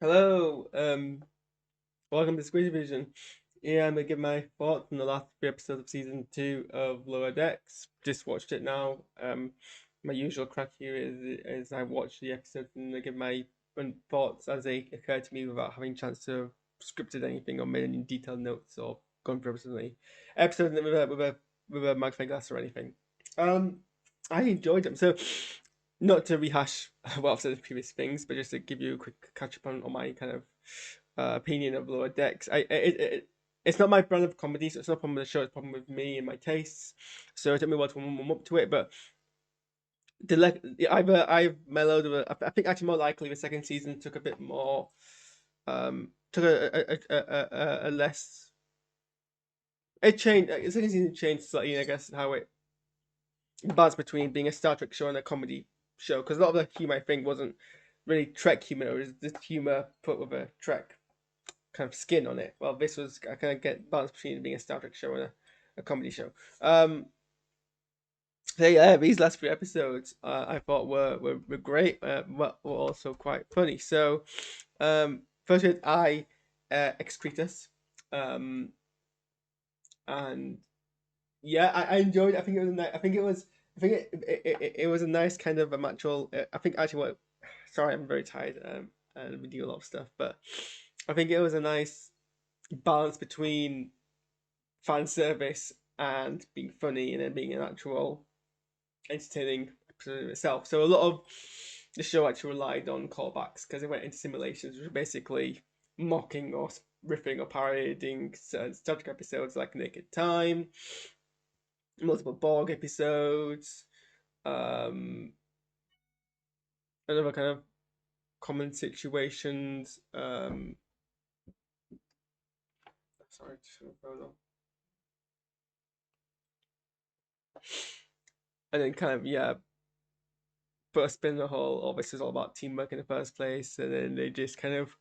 Hello, welcome to SquishiVision. Yeah, I'm gonna give my thoughts on the last three episodes of season two of Lower Decks. Just watched it now. My usual crack here is I watch the episodes and I give my thoughts as they occur to me without having a chance to have scripted anything or made any detailed notes or gone through the episodes with a magnifying glass or anything. Um, I enjoyed them. So, not to rehash what I've said in previous things, but just to give you a quick catch up on my kind of opinion of Lower Decks. It's not my brand of comedy, so it's not a problem with the show. It's a problem with me and my tastes. So it took me a while to warm up to it, but either I've mellowed. I think actually more likely the second season took a bit more. Took a less. It changed. The second season changed slightly. I guess how it balance between being a Star Trek show and a comedy show, because a lot of the humor I think wasn't really Trek humor. It was just humor put with a Trek kind of skin on it. Well, this was I kind of get balance between being a Star Trek show and a comedy show. So yeah, these last three episodes I thought were great, but were also quite funny. So, first with I Excretus, um, and yeah, I enjoyed. I think it was a nice. I think it was. I think it was a nice kind of a natural. I think actually what. Sorry, I'm very tired. And we do a lot of stuff, but I think it was a nice balance between fan service and being funny, and then being an actual entertaining episode in itself. So a lot of the show actually relied on callbacks because it went into simulations, which were basically mocking or riffing or parodying certain Star Trek episodes like Naked Time, multiple Borg episodes, um, and other kind of common situations. Sorry, just gonna phone on. And then kind of yeah, put a spin on the whole. Oh, this is all about teamwork in the first place, and then they just kind of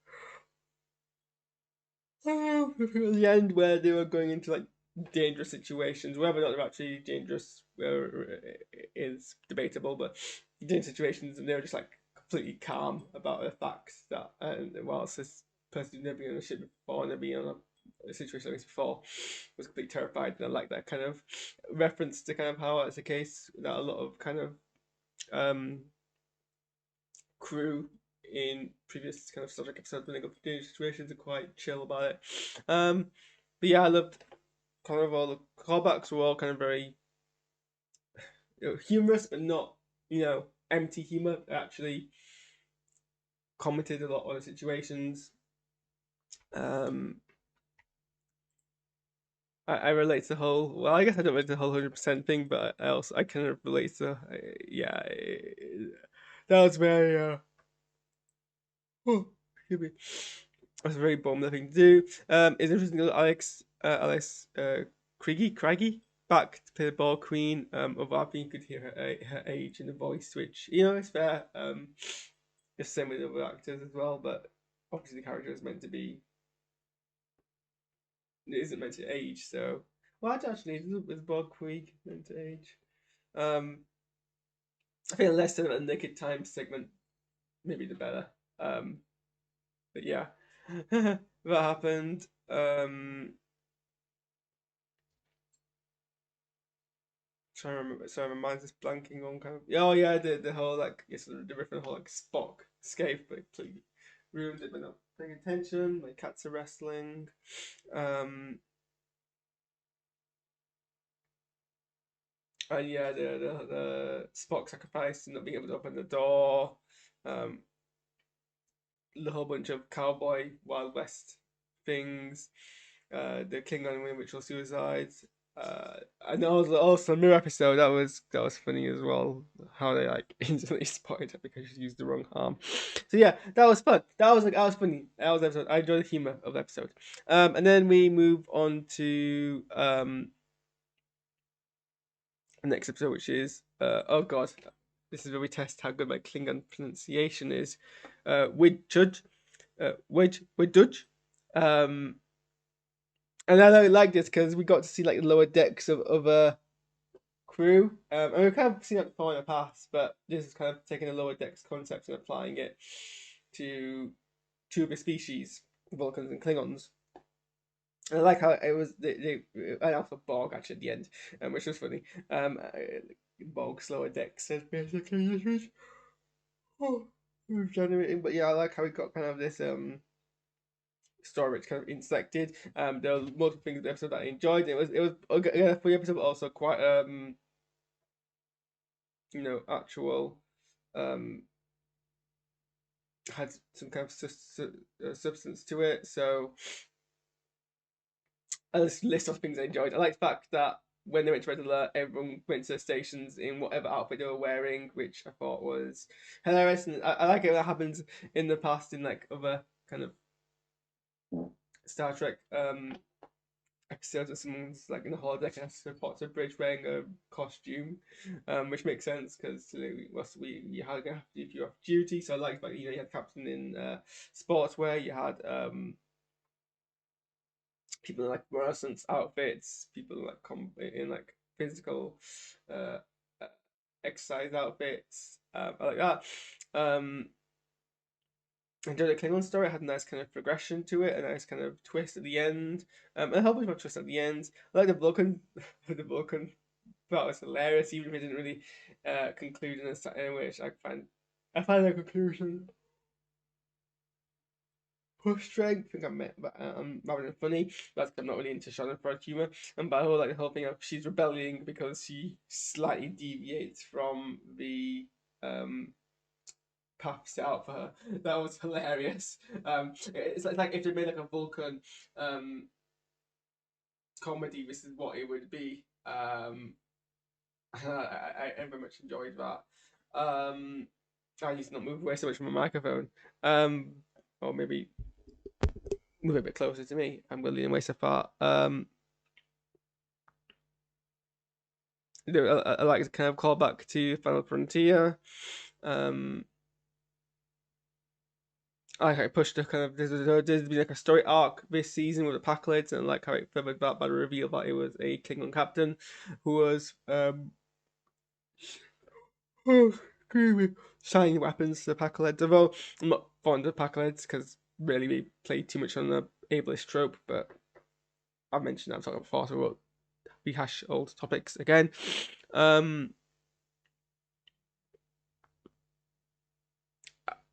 the end where they were going into like dangerous situations, whether or not they're actually dangerous is debatable, but dangerous situations, and they were just like completely calm about the facts that, and whilst this person who'd never been on a ship before, never been on a situation like this before, was completely terrified, and I like that kind of reference to kind of how it's a case that a lot of kind of um crew in previous kind of Star Trek episodes when they go through dangerous situations are quite chill about it. Um, but yeah, I loved kind of all the callbacks were all kind of very humorous, but not empty humor. They actually commented a lot on the situations. Um, I relate to the whole. Well, I guess I don't relate to the whole 100% thing, but I kind of relate to. Yeah, that was very. Oh, excuse me. That's a very bomb thing to do. It's interesting that Alex Craigie back to play the ball queen. Although I think you could hear her age in the voice, which it's fair. It's the same with other actors as well, but obviously the character is meant to be it isn't meant to age. So, well, actually, is Bob Queeg meant to age? Um, I think less of a naked time segment, maybe the better. But yeah, that happened. Trying to remember. Sorry, my mind's just blanking on kind of. Oh yeah, the whole like yes, the riff and the whole like Spock escape, but completely ruined it by not paying attention. My cats are wrestling. Um, and yeah, the Spock sacrifice and not being able to open the door. Um, the whole bunch of cowboy Wild West things. The Klingon ritual suicides. And also the mirror episode that was funny as well. How they like instantly spotted her because she used the wrong arm. So yeah, that was fun. That was funny. That was episode. I enjoyed the humor of the episode. And then we move on to the next episode, which is oh god, this is where we test how good my Klingon pronunciation is. Widjudge, Widjudge. Um, and I don't like this because we got to see like the lower decks of other crew. And we've kind of seen that before in the past, but this is kind of taking the lower decks concept and applying it to two of the species, Vulcans and Klingons. And I like how it was and also Borg actually at the end, which was funny. Borg slower deck says basically, oh, generating. But yeah, I like how we got kind of this story which kind of intersected. There were multiple things in the episode that I enjoyed. It was again a funny episode, but also quite actual um had some kind of substance to it. So a list of things I enjoyed. I like the fact that when they went to Red Alert, everyone went to the stations in whatever outfit they were wearing, which I thought was hilarious. And I like it when that happens in the past in like other kind of Star Trek episodes, where someone's like in a holodeck and has to report to a bridge wearing a costume, which makes sense because you had to have to if you're off duty. So I like that you had captain in sportswear, you had people in like Renaissance outfits, people in in like physical uh, uh, exercise outfits. I like that. I enjoyed the Klingon story. It had a nice kind of progression to it, a nice kind of twist at the end, and a whole bunch of twist at the end. I like the Vulcan, the Vulcan part was hilarious, even if it didn't really conclude in a way which I find the conclusion strength. I think I'm rather than funny. That's 'cause I'm not really into Schadenfreude humor. And by the whole whole thing of she's rebelling because she slightly deviates from the path set out for her. That was hilarious. It's like if they made like a Vulcan comedy, this is what it would be. I very much enjoyed that. I need to not move away so much from my microphone. Or maybe move a bit closer to me. I'm willing to way so far. I like to kind of call back to Final Frontier. I pushed a kind of there's been like a story arc this season with the Packlets, and like how it furthered that by the reveal that it was a Klingon captain who was oh, shiny weapons to the Packlets. Although I'm not fond of Packlets because really they play too much on the ableist trope, but I've mentioned that I've talked before, so we won't rehash old topics again.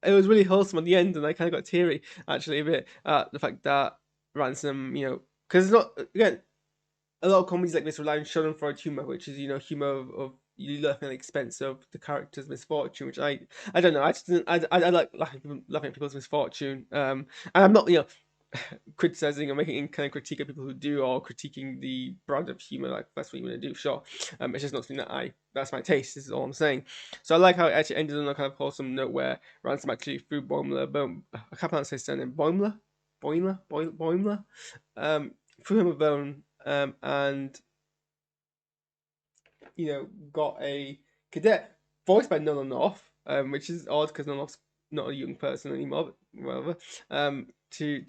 It was really wholesome at the end, and I kind of got teary actually a bit at the fact that Ransom, because it's not again a lot of comedies like this rely on Schadenfreude humor, which is humor of you laughing at the expense of the character's misfortune, which I don't know. I just I like laughing at people's misfortune. And I'm not criticizing or making any kind of critique of people who do, or critiquing the brand of humor. Like that's what you want to do, sure. It's just not something that that's my taste. This is all I'm saying. So I like how it actually ended on a kind of wholesome note where Ransom actually threw Boimler, I can't pronounce his surname, Boimler, threw him a bone, and got a cadet voiced by Nolan North, which is odd because Nolan North's not a young person anymore, but whatever. To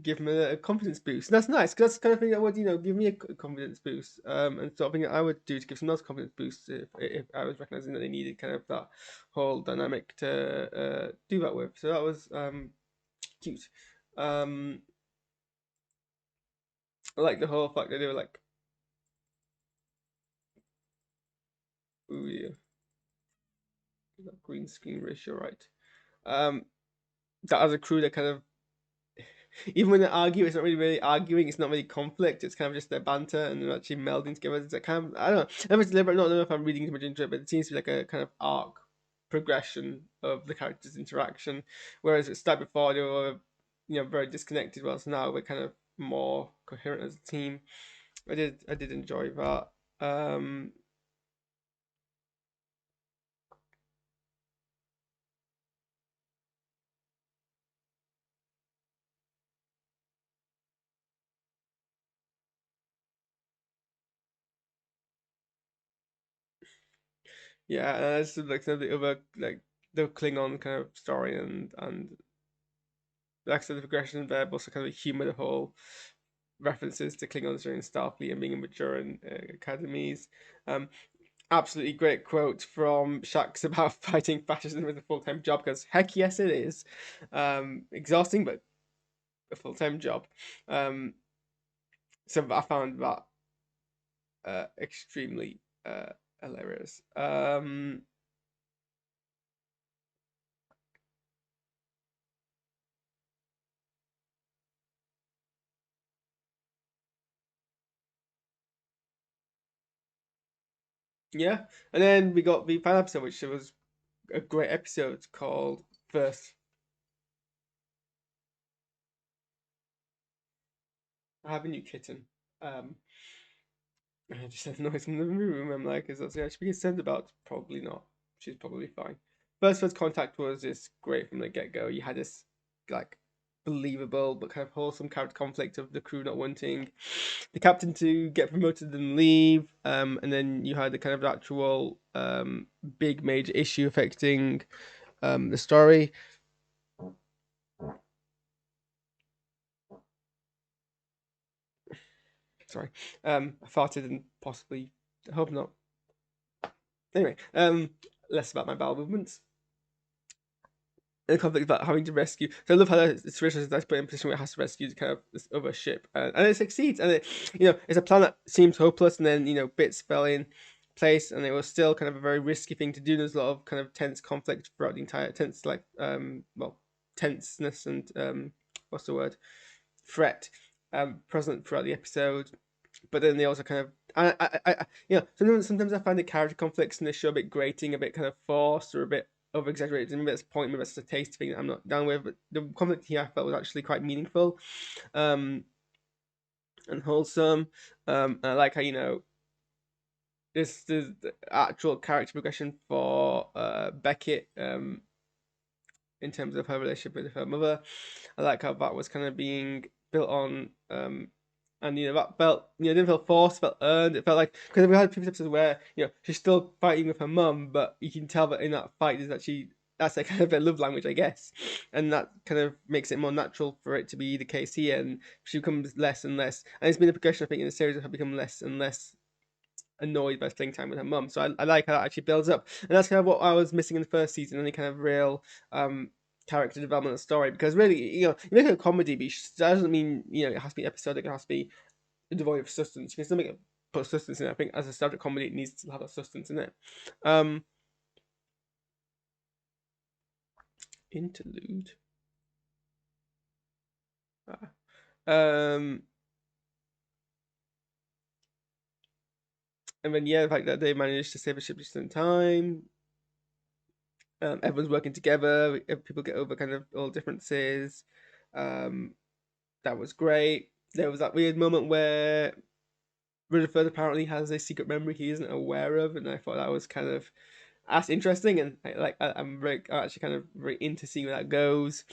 give him a confidence boost. And that's nice because that's the kind of thing that would give me a confidence boost. And sort of thing that I would do to give someone else confidence boost if I was recognizing that they needed kind of that whole dynamic to do that with. So that was cute. I like the whole fact that they were like, ooh yeah, that green screen ratio right. That as a crew, that kind of even when they argue, it's not really arguing. It's not really conflict. It's kind of just their banter, and they're actually melding together. It's like kind of I don't know. I don't know if it's deliberate. I don't know if I'm reading too much into it, but it seems to be like a kind of arc progression of the characters' interaction. Whereas it started before they were very disconnected. Whilst now we're kind of more coherent as a team. I did enjoy that. Yeah, and it's like some of the other like the Klingon kind of story and like sort of progression there, but also kind of humor the whole references to Klingons during Starfleet and being immature in academies. Um, absolutely great quote from Shax about fighting fascism with a full-time job, because heck yes it is. Exhausting, but a full-time job. Um, so I found that extremely hilarious. Yeah, and then we got the final episode, which was a great episode called First. I have a new kitten. Um, and I just had noise in the room. I'm like, is that something I should be concerned about? Probably not. She's probably fine. First contact was just great from the get go. You had this like believable but kind of wholesome character conflict of the crew not wanting the captain to get promoted and leave, and then you had the kind of actual big major issue affecting the story. Sorry, I farted and possibly I hope not. Anyway, less about my bowel movements. The conflict about having to rescue. So I love how the situation is put in a position where it has to rescue kind of this other ship, and it succeeds. And it's a plan that seems hopeless, and then bits fell in place, and it was still kind of a very risky thing to do. There's a lot of kind of tense conflict throughout the entire tenseness and what's the word, threat present throughout the episode. But then they also kind of sometimes I find the character conflicts in this show a bit grating, a bit kind of forced, or a bit over exaggerated. Maybe that's a point, maybe that's a taste thing that I'm not down with. But the conflict here I felt was actually quite meaningful, and wholesome. And I like how this the actual character progression for Beckett in terms of her relationship with her mother. I like how that was kind of being built on, and that felt didn't feel forced, felt earned. It felt like, because we had previous episodes where she's still fighting with her mum, but you can tell that in that fight is actually that's a kind of a love language, I guess, and that kind of makes it more natural for it to be the case here, and she becomes less and less, and it's been a progression I think in the series of her become less and less annoyed by spending time with her mum. So I like how that actually builds up, and that's kind of what I was missing in the first season. Any kind of real character development of story, because really, you make it a comedy, but that doesn't mean it has to be episodic. It has to be devoid of substance. You can still make it put substance in it. I think as a subject comedy, it needs to have a substance in it. Interlude. Um, and then the fact that they managed to save a ship just in time. Everyone's working together. People get over kind of all differences. That was great. There was that weird moment where Rutherford apparently has a secret memory he isn't aware of, and I thought that was kind of that's interesting, and I'm actually kind of very into seeing where that goes.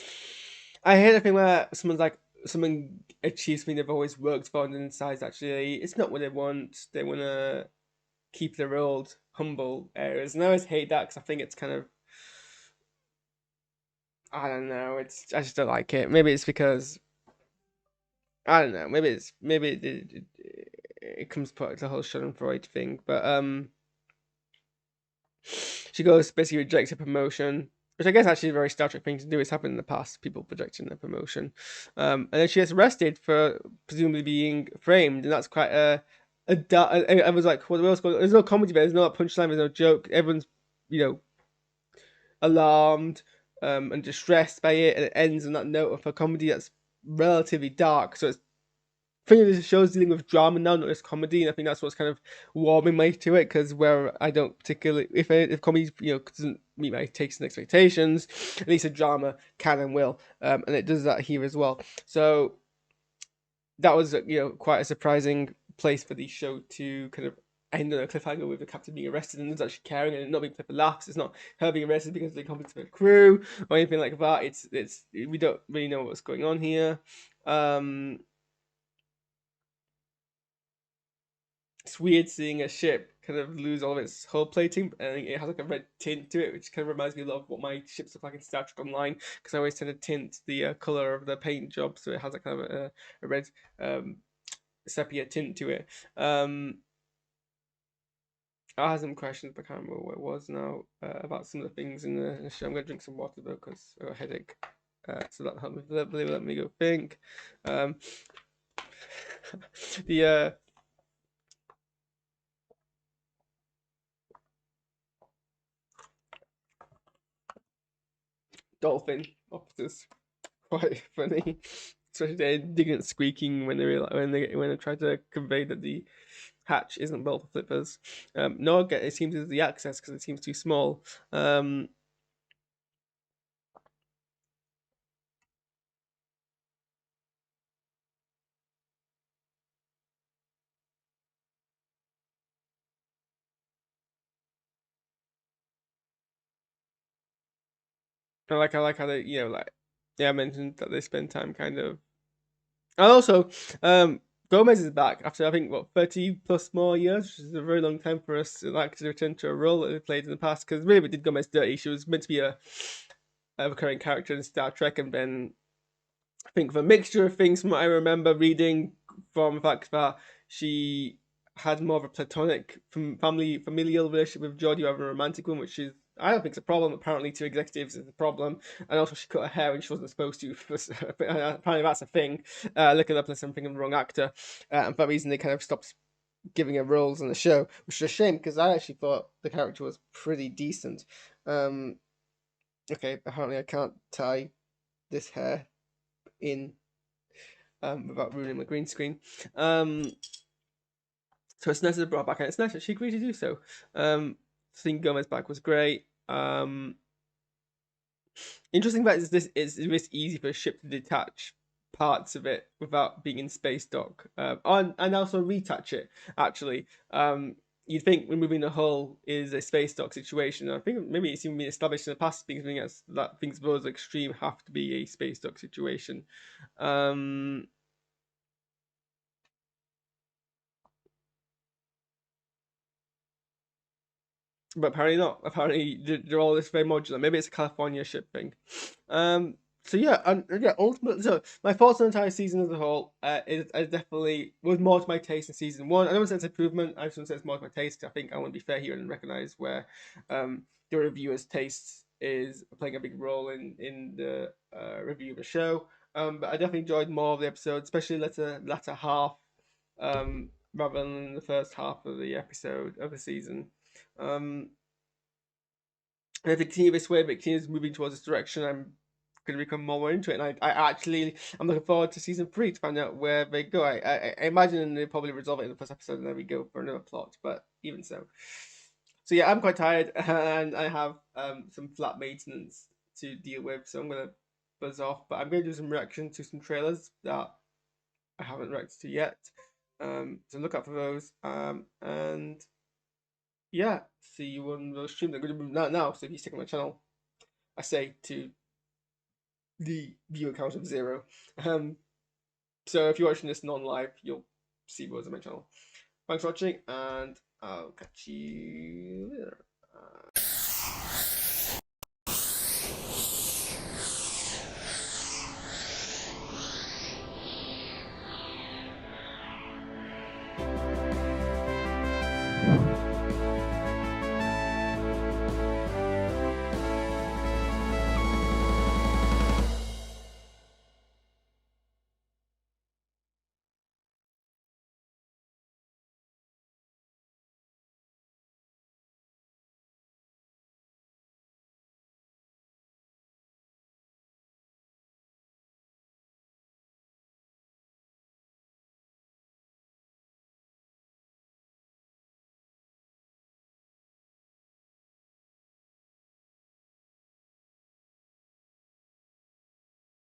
I hate a thing where someone achieves something they've always worked for, and then decides actually it's not what they want. They want to keep their old humble areas, and I always hate that because I think it's kind of I don't know. I just don't like it. Maybe it's because I don't know. Maybe it comes part of the whole Schadenfreude thing, but she goes basically rejects a promotion, which I guess actually is a very Star Trek thing to do. It's happened in the past, people rejecting their promotion, and then she gets arrested for presumably being framed, and that's quite I was like, what else going on? There's no comedy there. There's no punchline. There's no joke. Everyone's you know alarmed and distressed by it, and it ends on that note of a comedy that's relatively dark. So it's I think the show's dealing with drama now, not just comedy, and I think that's what's kind of warming me to it. Because where I don't particularly, if comedy doesn't meet my tastes and expectations, at least a drama can and will, and it does that here as well. So that was quite a surprising place for the show to kind of end on a cliffhanger with the captain being arrested and actually caring and not being played for laughs. It's not her being arrested because of the incompetence of the crew or anything like that. It's we don't really know what's going on here. It's weird seeing a ship kind of lose all of its hull plating, and it has like a red tint to it, which kind of reminds me a lot of what my ships look like in Star Trek Online, because I always tend to tint the color of the paint job, so it has a kind of a red sepia tint to it. I had some questions, but I can't remember what it was now, about some of the things in the show. I'm gonna drink some water though because I got a headache. So that helped me. Let me go think. Um, the dolphin officers quite funny. Especially their indignant squeaking when they when they try to convey that the hatch isn't built for flippers. No, it seems it's the access because it seems too small. I like how they I mentioned that they spend time kind of, and also Gomez is back after I think what 30 plus more years, which is a very long time for us to return to a role that they played in the past. Because really, we did Gomez dirty. She was meant to be a recurring character in Star Trek, and then I think the mixture of things from what I remember reading, from the fact that she had more of a platonic familial relationship with Geordi rather than a romantic one, which is I don't think it's a problem. Apparently, to executives it's a problem, and also she cut her hair when she wasn't supposed to. Apparently, that's a thing. Look it up as something of the wrong actor, and for that reason they kind of stopped giving her roles on the show, which is a shame because I actually thought the character was pretty decent. Um, okay, apparently I can't tie this hair in without ruining my green screen. So it's nice to brought back, and it's nice that she agreed to do so. Seeing Gomez back was great. Interesting fact is this is it's easy for a ship to detach parts of it without being in space dock, and also retouch it. Actually, you'd think removing the hull is a space dock situation. I think maybe it's even been established in the past, being as that things below the extreme have to be a space dock situation. Um, but apparently not. Apparently they're all this very modular. Maybe it's a California ship thing. Um, so yeah, and yeah, ultimately, so my thoughts on the entire season as a whole is definitely was more to my taste in season one. I don't want to say it's improvement. I just want to say it's more to my taste. I think I want to be fair here and recognize where the reviewer's taste is playing a big role in the review of the show. But I definitely enjoyed more of the episode, especially latter half, rather than the first half of the episode of the season. Um, and if it continues this way, if it continues moving towards this direction, I'm going to become more into it. And I'm looking forward to season three to find out where they go. I imagine they probably resolve it in the first episode and then we go for another plot. But even so, so yeah, I'm quite tired and I have some flat maintenance to deal with, so I'm gonna buzz off. But I'm going to do some reaction to some trailers that I haven't reacted to yet. So look out for those. And yeah, see you on the stream. I'm going to move now. So if you stick on my channel, I say to the viewer count of 0. Um, so if you're watching this non-live, you'll see what's on my channel. Thanks for watching, and I'll catch you later.